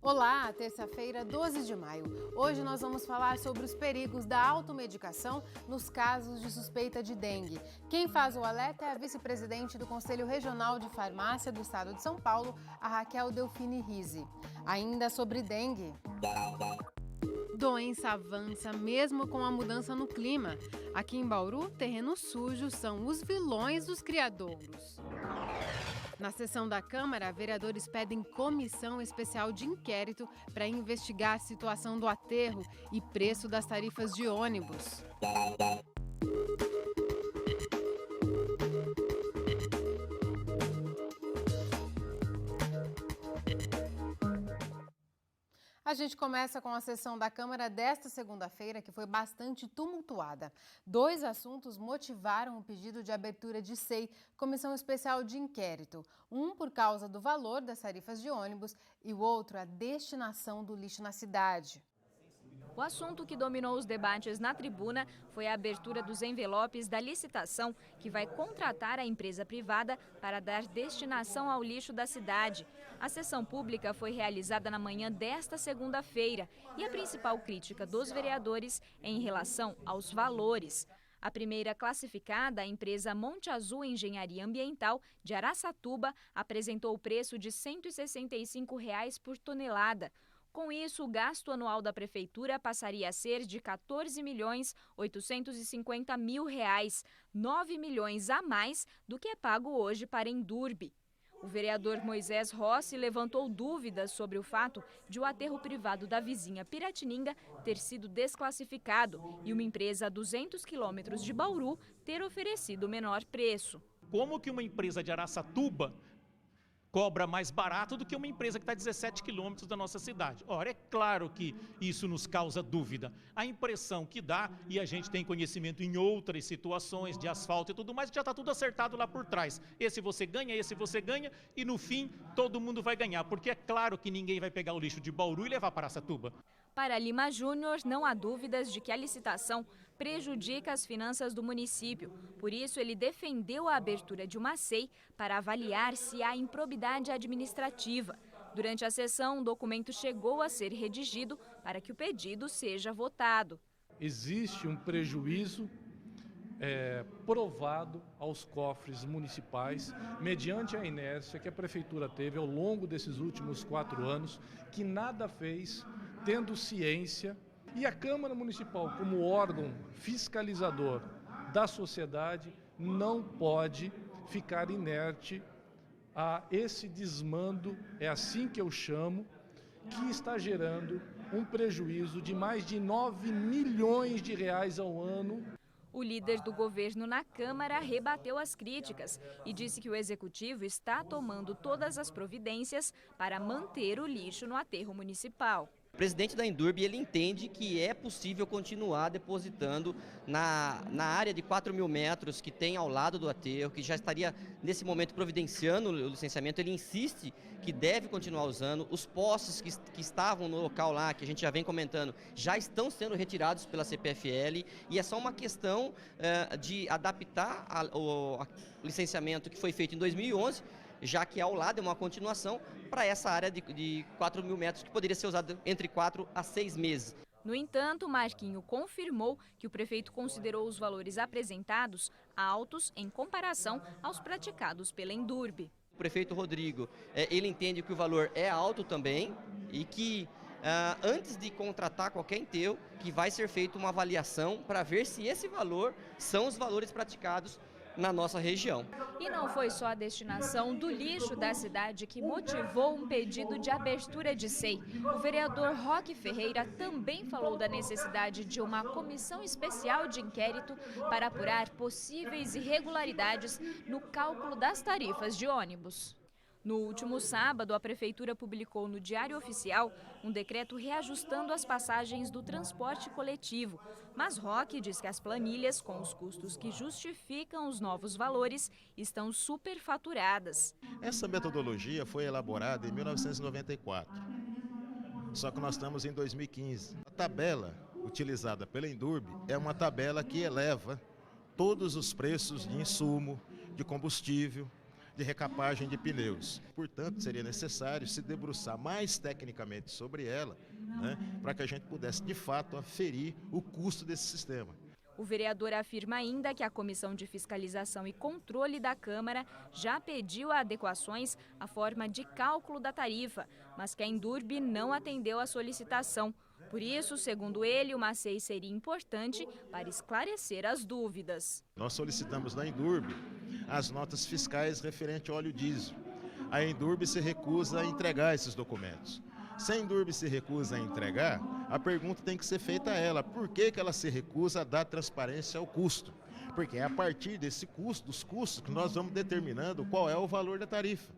Olá, terça-feira, 12 de maio. Hoje nós vamos falar sobre os perigos da automedicação nos casos de suspeita de dengue. Quem faz o alerta é a vice-presidente do Conselho Regional de Farmácia do Estado de São Paulo, a Raquel Delfini Rizzi. Ainda sobre dengue. Doença avança mesmo com a mudança no clima. Aqui em Bauru, terrenos sujos são os vilões dos criadouros. Na sessão da Câmara, vereadores pedem comissão especial de inquérito para investigar a situação do aterro e preço das tarifas de ônibus. A gente começa com a sessão da Câmara desta segunda-feira, que foi bastante tumultuada. 2 assuntos motivaram o pedido de abertura de SEI, Comissão Especial de Inquérito. Um por causa do valor das tarifas de ônibus e o outro a destinação do lixo na cidade. O assunto que dominou os debates na tribuna foi a abertura dos envelopes da licitação que vai contratar a empresa privada para dar destinação ao lixo da cidade. A sessão pública foi realizada na manhã desta segunda-feira e a principal crítica dos vereadores é em relação aos valores. A primeira classificada, a empresa Monte Azul Engenharia Ambiental, de Araçatuba, apresentou o preço de R$ 165 por tonelada. Com isso, o gasto anual da prefeitura passaria a ser de R$ 14.850.000, 9 milhões a mais do que é pago hoje para Endurbe. O vereador Moisés Rossi levantou dúvidas sobre o fato de o aterro privado da vizinha Piratininga ter sido desclassificado e uma empresa a 200 quilômetros de Bauru ter oferecido o menor preço. Como que uma empresa de Araçatuba cobra mais barato do que uma empresa que está a 17 quilômetros da nossa cidade? Ora, é claro que isso nos causa dúvida. A impressão que dá, e a gente tem conhecimento em outras situações de asfalto e tudo mais, já está tudo acertado lá por trás. Esse você ganha, e no fim todo mundo vai ganhar, porque é claro que ninguém vai pegar o lixo de Bauru e levar para Araçatuba. Para Lima Júnior, não há dúvidas de que a licitação prejudica as finanças do município. Por isso, ele defendeu a abertura de uma SEI para avaliar se há improbidade administrativa. Durante a sessão, um documento chegou a ser redigido para que o pedido seja votado. Existe um prejuízo provado aos cofres municipais, mediante a inércia que a Prefeitura teve ao longo desses últimos 4 anos, que nada fez tendo ciência, e a Câmara Municipal, como órgão fiscalizador da sociedade, não pode ficar inerte a esse desmando, é assim que eu chamo, que está gerando um prejuízo de mais de 9 milhões de reais ao ano. O líder do governo na Câmara rebateu as críticas e disse que o Executivo está tomando todas as providências para manter o lixo no aterro municipal. O presidente da Endurbe, ele entende que é possível continuar depositando na área de 4 mil metros que tem ao lado do aterro, que já estaria nesse momento providenciando o licenciamento. Ele insiste que deve continuar usando. Os postes que estavam no local lá, que a gente já vem comentando, já estão sendo retirados pela CPFL, e é só uma questão de adaptar o licenciamento que foi feito em 2011, já que ao lado é uma continuação para essa área de 4 mil metros que poderia ser usada entre 4 a 6 meses. No entanto, Marquinho confirmou que o prefeito considerou os valores apresentados altos em comparação aos praticados pela Endurbe. O prefeito Rodrigo, ele entende que o valor é alto também e que antes de contratar qualquer enterro, que vai ser feita uma avaliação para ver se esse valor são os valores praticados na nossa região. E não foi só a destinação do lixo da cidade que motivou um pedido de abertura de SEI. O vereador Roque Ferreira também falou da necessidade de uma comissão especial de inquérito para apurar possíveis irregularidades no cálculo das tarifas de ônibus. No último sábado, a Prefeitura publicou no Diário Oficial um decreto reajustando as passagens do transporte coletivo. Mas Roque diz que as planilhas, com os custos que justificam os novos valores, estão superfaturadas. Essa metodologia foi elaborada em 1994, só que nós estamos em 2015. A tabela utilizada pela Endurbe é uma tabela que eleva todos os preços de insumo, de combustível, de recapagem de pneus. Portanto, seria necessário se debruçar mais tecnicamente sobre ela, né, para que a gente pudesse, de fato, aferir o custo desse sistema. O vereador afirma ainda que a Comissão de Fiscalização e Controle da Câmara já pediu adequações à forma de cálculo da tarifa, mas que a Endurbe não atendeu à solicitação. Por isso, segundo ele, uma SEI seria importante para esclarecer as dúvidas. Nós solicitamos da Endurbe as notas fiscais referente ao óleo diesel. A Endurbe se recusa a entregar esses documentos. Se a Endurbe se recusa a entregar, a pergunta tem que ser feita a ela. Por que ela se recusa a dar transparência ao custo? Porque é a partir desse custo, dos custos, que nós vamos determinando qual é o valor da tarifa.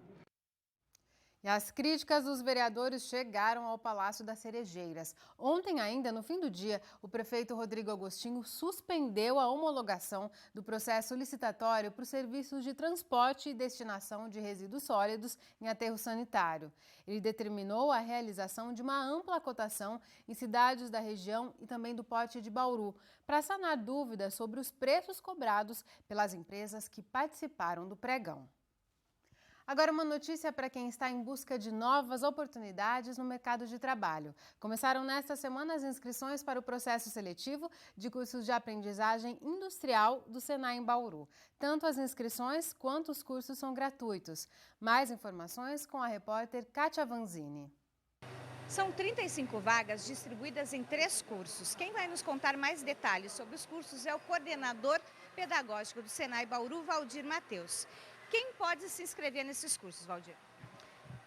E as críticas dos vereadores chegaram ao Palácio das Cerejeiras. Ontem ainda, no fim do dia, o prefeito Rodrigo Agostinho suspendeu a homologação do processo licitatório para os serviços de transporte e destinação de resíduos sólidos em aterro sanitário. Ele determinou a realização de uma ampla cotação em cidades da região e também do Porte de Bauru, para sanar dúvidas sobre os preços cobrados pelas empresas que participaram do pregão. Agora, uma notícia para quem está em busca de novas oportunidades no mercado de trabalho. Começaram nesta semana as inscrições para o processo seletivo de cursos de aprendizagem industrial do Senai em Bauru. Tanto as inscrições quanto os cursos são gratuitos. Mais informações com a repórter Kátia Vanzini. São 35 vagas distribuídas em 3 cursos. Quem vai nos contar mais detalhes sobre os cursos é o coordenador pedagógico do Senai Bauru, Valdir Matheus. Quem pode se inscrever nesses cursos, Valdir?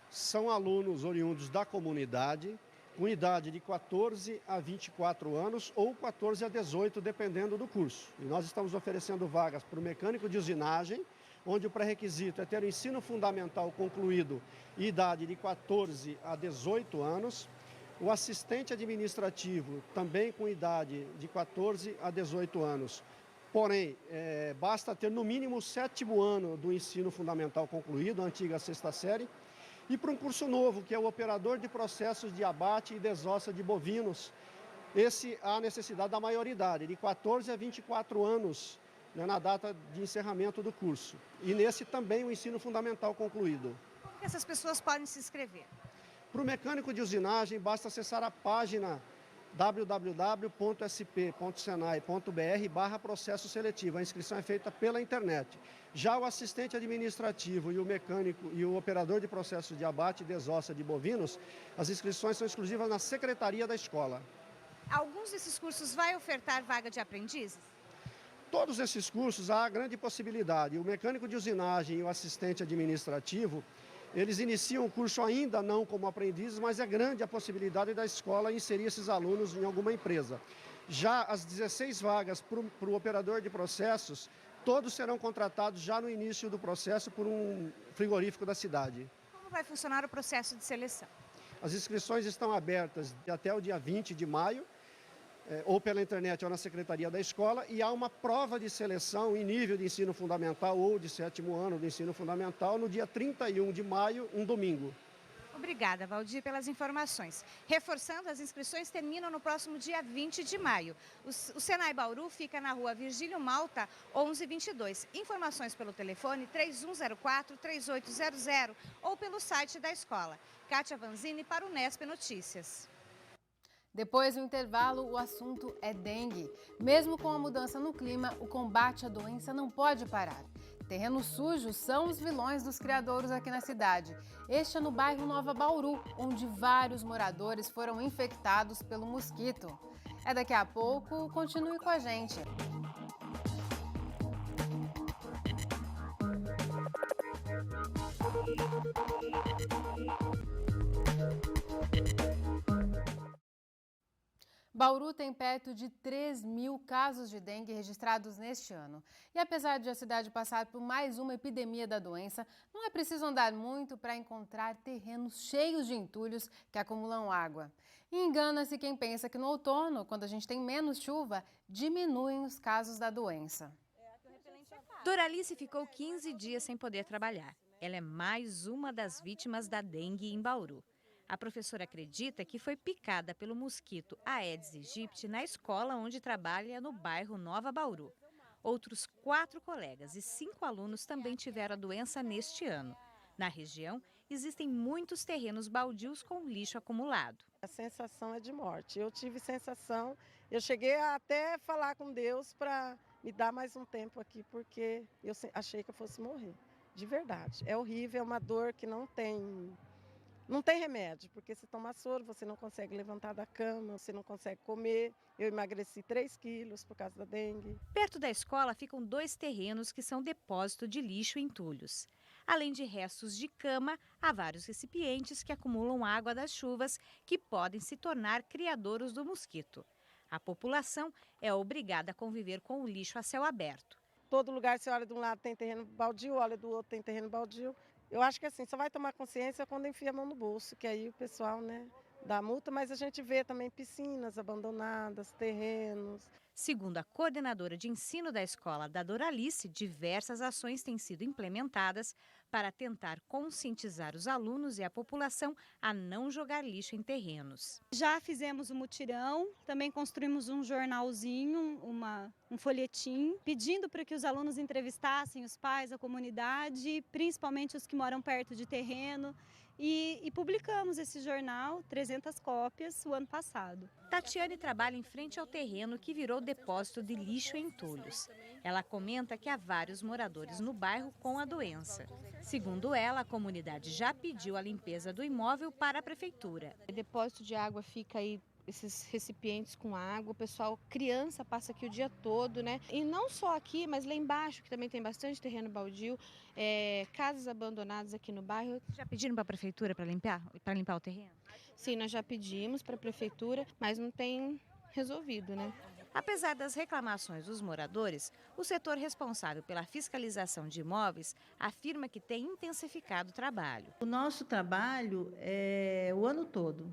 São alunos oriundos da comunidade, com idade de 14 a 24 anos ou 14 a 18, dependendo do curso. E nós estamos oferecendo vagas para o mecânico de usinagem, onde o pré-requisito é ter o ensino fundamental concluído e idade de 14 a 18 anos. O assistente administrativo, também com idade de 14 a 18 anos. Porém, basta ter no mínimo o 7º ano do ensino fundamental concluído, a antiga 6ª série, e para um curso novo, que é o operador de processos de abate e desossa de bovinos. Esse há necessidade da maioridade, de 14 a 24 anos, né, na data de encerramento do curso. E nesse também o ensino fundamental concluído. Como que essas pessoas podem se inscrever? Para o mecânico de usinagem, basta acessar a página www.sp.senai.br/processo seletivo. A inscrição é feita pela internet. Já o assistente administrativo e o mecânico e o operador de processos de abate e desossa de bovinos, as inscrições são exclusivas na secretaria da escola. Alguns desses cursos vai ofertar vaga de aprendizes? Todos esses cursos há grande possibilidade. O mecânico de usinagem e o assistente administrativo, eles iniciam o curso ainda não como aprendizes, mas é grande a possibilidade da escola inserir esses alunos em alguma empresa. Já as 16 vagas para o operador de processos, todos serão contratados já no início do processo por um frigorífico da cidade. Como vai funcionar o processo de seleção? As inscrições estão abertas até o dia 20 de maio, ou pela internet ou na secretaria da escola, e há uma prova de seleção em nível de ensino fundamental ou de 7º ano do ensino fundamental no dia 31 de maio, um domingo. Obrigada, Valdir, pelas informações. Reforçando, as inscrições terminam no próximo dia 20 de maio. O Senai Bauru fica na rua Virgílio Malta, 1122. Informações pelo telefone 3104-3800 ou pelo site da escola. Kátia Vanzini para o Nesp Notícias. Depois do intervalo, o assunto é dengue. Mesmo com a mudança no clima, o combate à doença não pode parar. Terrenos sujos são os vilões dos criadouros aqui na cidade. Este é no bairro Nova Bauru, onde vários moradores foram infectados pelo mosquito. É daqui a pouco, continue com a gente. Bauru tem perto de 3.000 casos de dengue registrados neste ano. E apesar de a cidade passar por mais uma epidemia da doença, não é preciso andar muito para encontrar terrenos cheios de entulhos que acumulam água. E engana-se quem pensa que no outono, quando a gente tem menos chuva, diminuem os casos da doença. Doralice ficou 15 dias sem poder trabalhar. Ela é mais uma das vítimas da dengue em Bauru. A professora acredita que foi picada pelo mosquito Aedes aegypti na escola onde trabalha no bairro Nova Bauru. Outros 4 colegas e 5 alunos também tiveram a doença neste ano. Na região, existem muitos terrenos baldios com lixo acumulado. A sensação é de morte. Eu tive sensação, eu cheguei a até falar com Deus para me dar mais um tempo aqui, porque eu achei que eu fosse morrer. De verdade. É horrível, é uma dor que não tem remédio, porque se toma soro, você não consegue levantar da cama, você não consegue comer. Eu emagreci 3 quilos por causa da dengue. Perto da escola ficam 2 terrenos que são depósito de lixo e entulhos. Além de restos de cama, há vários recipientes que acumulam água das chuvas que podem se tornar criadouros do mosquito. A população é obrigada a conviver com o lixo a céu aberto. Todo lugar, você olha de um lado tem terreno baldio, olha do outro tem terreno baldio. Eu acho que assim, só vai tomar consciência quando enfia a mão no bolso, que aí o pessoal, dá multa, mas a gente vê também piscinas abandonadas, terrenos. Segundo a coordenadora de ensino da escola da Doralice, diversas ações têm sido implementadas para tentar conscientizar os alunos e a população a não jogar lixo em terrenos. Já fizemos um mutirão, também construímos um jornalzinho, um folhetim, pedindo para que os alunos entrevistassem os pais, a comunidade, principalmente os que moram perto de terreno. E publicamos esse jornal, 300 cópias, o ano passado. Tatiane trabalha em frente ao terreno que virou depósito de lixo e entulhos. Ela comenta que há vários moradores no bairro com a doença. Segundo ela, a comunidade já pediu a limpeza do imóvel para a prefeitura. O depósito de água fica aí, esses recipientes com água, o pessoal, criança passa aqui o dia todo, E não só aqui, mas lá embaixo, que também tem bastante terreno baldio, casas abandonadas aqui no bairro. Já pediram para a prefeitura para limpar o terreno? Sim, nós já pedimos para a prefeitura, mas não tem resolvido, Apesar das reclamações dos moradores, o setor responsável pela fiscalização de imóveis afirma que tem intensificado o trabalho. O nosso trabalho é o ano todo,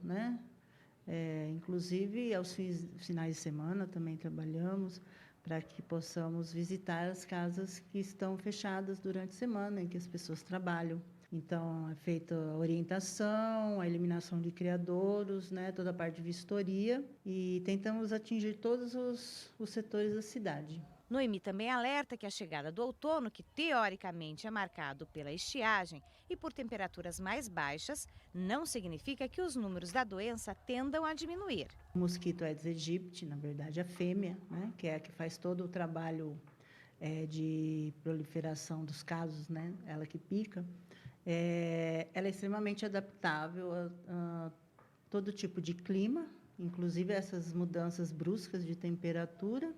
inclusive aos finais de semana também trabalhamos para que possamos visitar as casas que estão fechadas durante a semana em que as pessoas trabalham. Então, é feita a orientação, a eliminação de criadouros, toda a parte de vistoria e tentamos atingir todos os setores da cidade. Noemi também alerta que a chegada do outono, que teoricamente é marcado pela estiagem e por temperaturas mais baixas, não significa que os números da doença tendam a diminuir. O mosquito Aedes aegypti, na verdade a fêmea, que é a que faz todo o trabalho de proliferação dos casos, ela que pica, ela é extremamente adaptável a todo tipo de clima, inclusive essas mudanças bruscas de temperatura.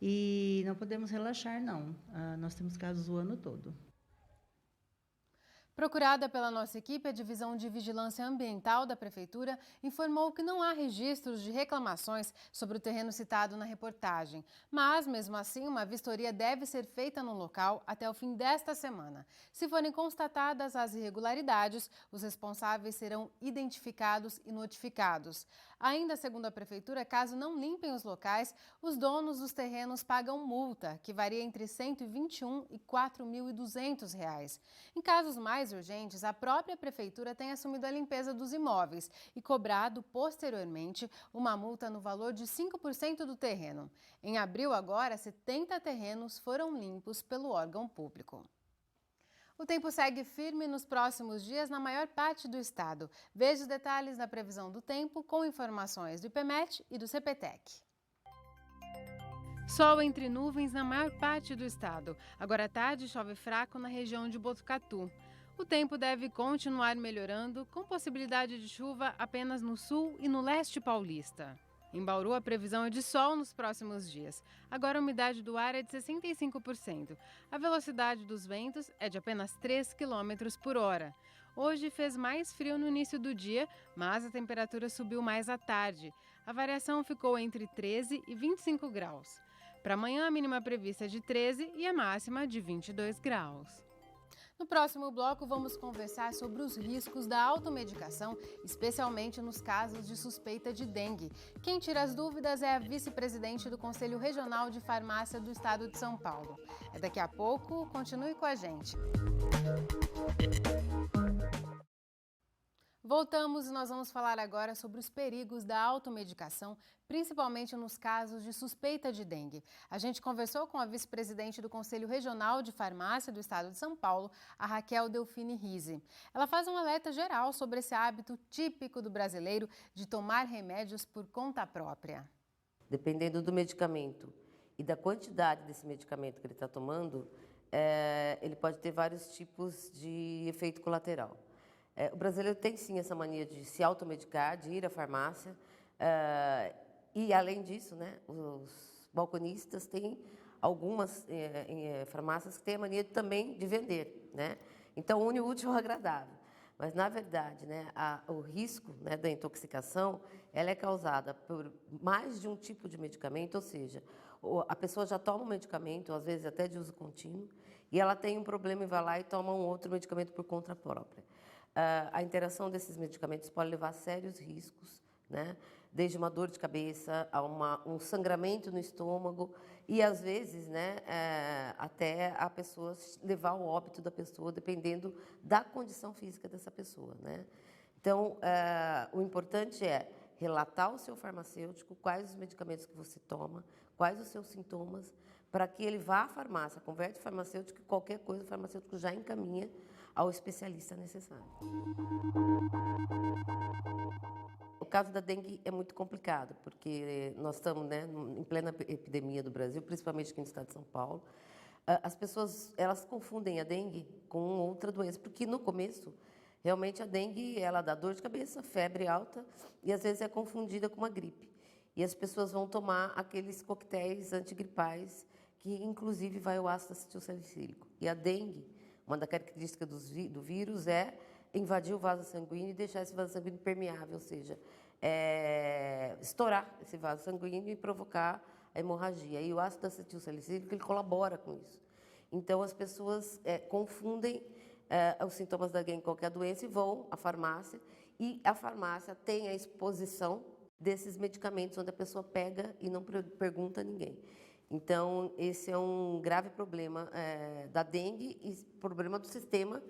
E não podemos relaxar, não. Nós temos casos o ano todo. Procurada pela nossa equipe, a Divisão de Vigilância Ambiental da Prefeitura informou que não há registros de reclamações sobre o terreno citado na reportagem. Mas, mesmo assim, uma vistoria deve ser feita no local até o fim desta semana. Se forem constatadas as irregularidades, os responsáveis serão identificados e notificados. Ainda segundo a Prefeitura, caso não limpem os locais, os donos dos terrenos pagam multa, que varia entre R$ 121 e R$ 4.200. Em casos mais urgentes, a própria Prefeitura tem assumido a limpeza dos imóveis e cobrado, posteriormente, uma multa no valor de 5% do terreno. Em abril, agora, 70 terrenos foram limpos pelo órgão público. O tempo segue firme nos próximos dias na maior parte do estado. Veja os detalhes da previsão do tempo com informações do IPMET e do CPTEC. Sol entre nuvens na maior parte do estado. Agora à tarde chove fraco na região de Botucatu. O tempo deve continuar melhorando, com possibilidade de chuva apenas no sul e no leste paulista. Em Bauru, a previsão é de sol nos próximos dias. Agora a umidade do ar é de 65%. A velocidade dos ventos é de apenas 3 km por hora. Hoje fez mais frio no início do dia, mas a temperatura subiu mais à tarde. A variação ficou entre 13 e 25 graus. Para amanhã, a mínima prevista é de 13 e a máxima de 22 graus. No próximo bloco, vamos conversar sobre os riscos da automedicação, especialmente nos casos de suspeita de dengue. Quem tira as dúvidas é a vice-presidente do Conselho Regional de Farmácia do Estado de São Paulo. É daqui a pouco, continue com a gente. Voltamos e nós vamos falar agora sobre os perigos da automedicação, principalmente nos casos de suspeita de dengue. A gente conversou com a vice-presidente do Conselho Regional de Farmácia do Estado de São Paulo, a Raquel Delfine Rise. Ela faz um alerta geral sobre esse hábito típico do brasileiro de tomar remédios por conta própria. Dependendo do medicamento e da quantidade desse medicamento que ele está tomando, ele pode ter vários tipos de efeito colateral. O brasileiro tem sim essa mania de se automedicar, de ir à farmácia, e além disso, né, os balconistas têm algumas farmácias que têm a mania também de vender, né? Então une o útil ao agradável. Mas na verdade, né, o risco, né, da intoxicação, ela é causada por mais de um tipo de medicamento, ou seja, a pessoa já toma um medicamento, às vezes até de uso contínuo, e ela tem um problema e vai lá e toma um outro medicamento por conta própria. A interação desses medicamentos pode levar a sérios riscos, né? Desde uma dor de cabeça a um sangramento no estômago e, às vezes, né, até a pessoa levar ao óbito da pessoa, dependendo da condição física dessa pessoa, né? Então, o importante é relatar ao seu farmacêutico quais os medicamentos que você toma, quais os seus sintomas, para que ele vá à farmácia, converse o farmacêutico e qualquer coisa o farmacêutico já encaminha ao especialista necessário. O caso da dengue é muito complicado, porque nós estamos, né, em plena epidemia do Brasil, principalmente aqui no estado de São Paulo. As pessoas, elas confundem a dengue com outra doença, porque no começo, realmente a dengue, ela dá dor de cabeça, febre alta, e às vezes é confundida com uma gripe. E as pessoas vão tomar aqueles coquetéis antigripais, que inclusive vai o ácido acetilsalicílico. E a dengue, uma das características do vírus é invadir o vaso sanguíneo e deixar esse vaso sanguíneo permeável, ou seja, estourar esse vaso sanguíneo e provocar a hemorragia. E o ácido acetilsalicílico, ele colabora com isso. Então, as pessoas confundem os sintomas da dengue com qualquer doença e vão à farmácia, e a farmácia tem a exposição desses medicamentos, onde a pessoa pega e não pergunta a ninguém. Então, esse é um grave problema da dengue e problema do sistema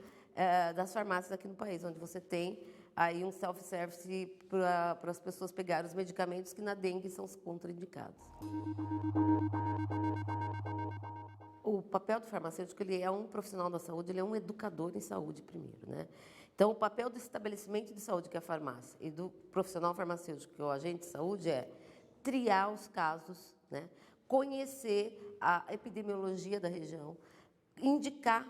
das farmácias aqui no país, onde você tem aí um self-service para as pessoas pegarem os medicamentos que na dengue são contraindicados. O papel do farmacêutico, ele é um profissional da saúde, ele é um educador em saúde primeiro, né? Então, o papel do estabelecimento de saúde, que é a farmácia, e do profissional farmacêutico, que é o agente de saúde, é triar os casos, né? Conhecer a epidemiologia da região, indicar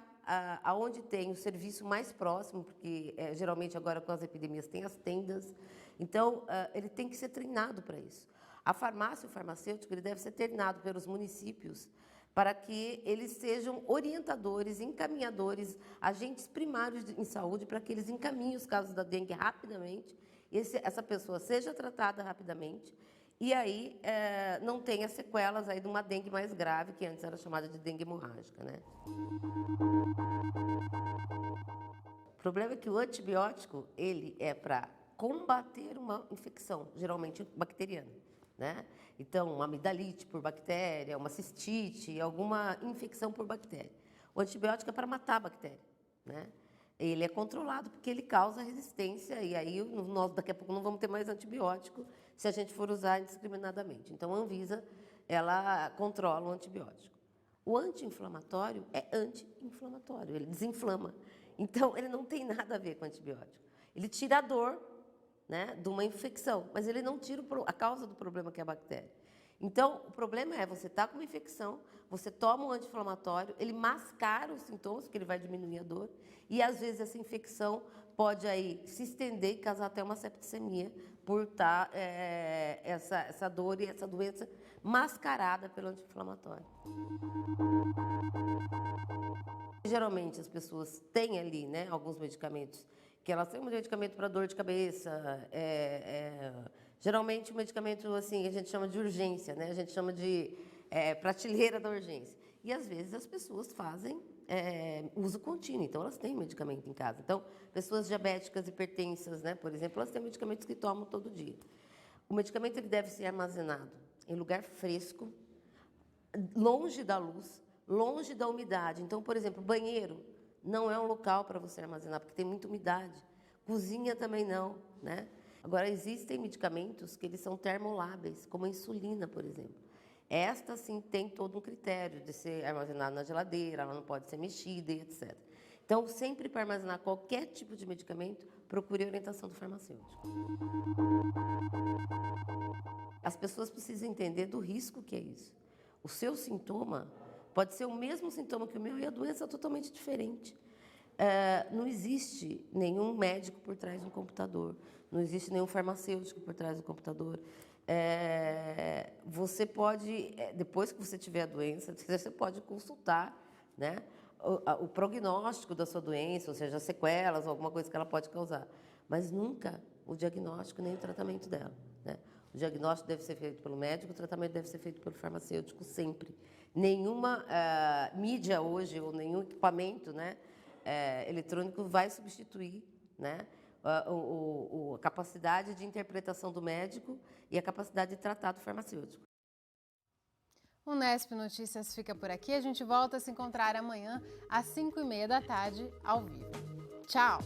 aonde tem o serviço mais próximo, porque geralmente agora com as epidemias tem as tendas, então ele tem que ser treinado para isso. A farmácia e o farmacêutico, ele deve ser treinado pelos municípios para que eles sejam orientadores, encaminhadores, agentes primários em saúde, para que eles encaminhem os casos da dengue rapidamente, e essa pessoa seja tratada rapidamente, e aí não tenha sequelas aí de uma dengue mais grave, que antes era chamada de dengue hemorrágica, né? O problema é que o antibiótico, ele é para combater uma infecção, geralmente bacteriana, né? Então, uma amidalite por bactéria, uma cistite, alguma infecção por bactéria. O antibiótico é para matar a bactéria, né? Ele é controlado porque ele causa resistência e aí nós daqui a pouco não vamos ter mais antibiótico se a gente for usar indiscriminadamente. Então, a Anvisa, ela controla o antibiótico. O anti-inflamatório é anti-inflamatório, ele desinflama. Então, ele não tem nada a ver com antibiótico. Ele tira a dor, né, de uma infecção, mas ele não tira a causa do problema, que é a bactéria. Então, o problema é, você está com uma infecção, você toma um anti-inflamatório, ele mascara os sintomas, porque ele vai diminuir a dor, e às vezes essa infecção pode aí se estender e causar até uma septicemia, por estar essa dor e essa doença mascarada pelo anti-inflamatório. Geralmente as pessoas têm ali, né, alguns medicamentos, que elas têm um medicamento para dor de cabeça, geralmente um medicamento assim, a gente chama de urgência, né, a gente chama de prateleira da urgência. E às vezes as pessoas fazem uso contínuo, então elas têm medicamento em casa. Então, pessoas diabéticas, hipertensas, né, por exemplo, elas têm medicamentos que tomam todo dia. O medicamento ele deve ser armazenado em lugar fresco, longe da luz, longe da umidade. Então, por exemplo, banheiro não é um local para você armazenar, porque tem muita umidade. cozinha também não, né? Agora, existem medicamentos que eles são termoláveis, como a insulina, por exemplo. Esta, sim, tem todo um critério de ser armazenada na geladeira, ela não pode ser mexida e etc. Então, sempre para armazenar qualquer tipo de medicamento, procure a orientação do farmacêutico. As pessoas precisam entender do risco que é isso. O seu sintoma pode ser o mesmo sintoma que o meu e a doença é totalmente diferente. Não existe nenhum médico por trás de um computador, não existe nenhum farmacêutico por trás do computador. Você pode, depois que você tiver a doença, você pode consultar, né, o prognóstico da sua doença, ou seja, sequelas, alguma coisa que ela pode causar, mas nunca o diagnóstico nem o tratamento dela, né? O diagnóstico deve ser feito pelo médico, o tratamento deve ser feito pelo farmacêutico, sempre. Nenhuma mídia hoje, ou nenhum equipamento, né, eletrônico vai substituir, né, a capacidade de interpretação do médico e a capacidade de tratar do farmacêutico. O Nesp Notícias fica por aqui. A gente volta a se encontrar amanhã às 5h30 da tarde, ao vivo. Tchau!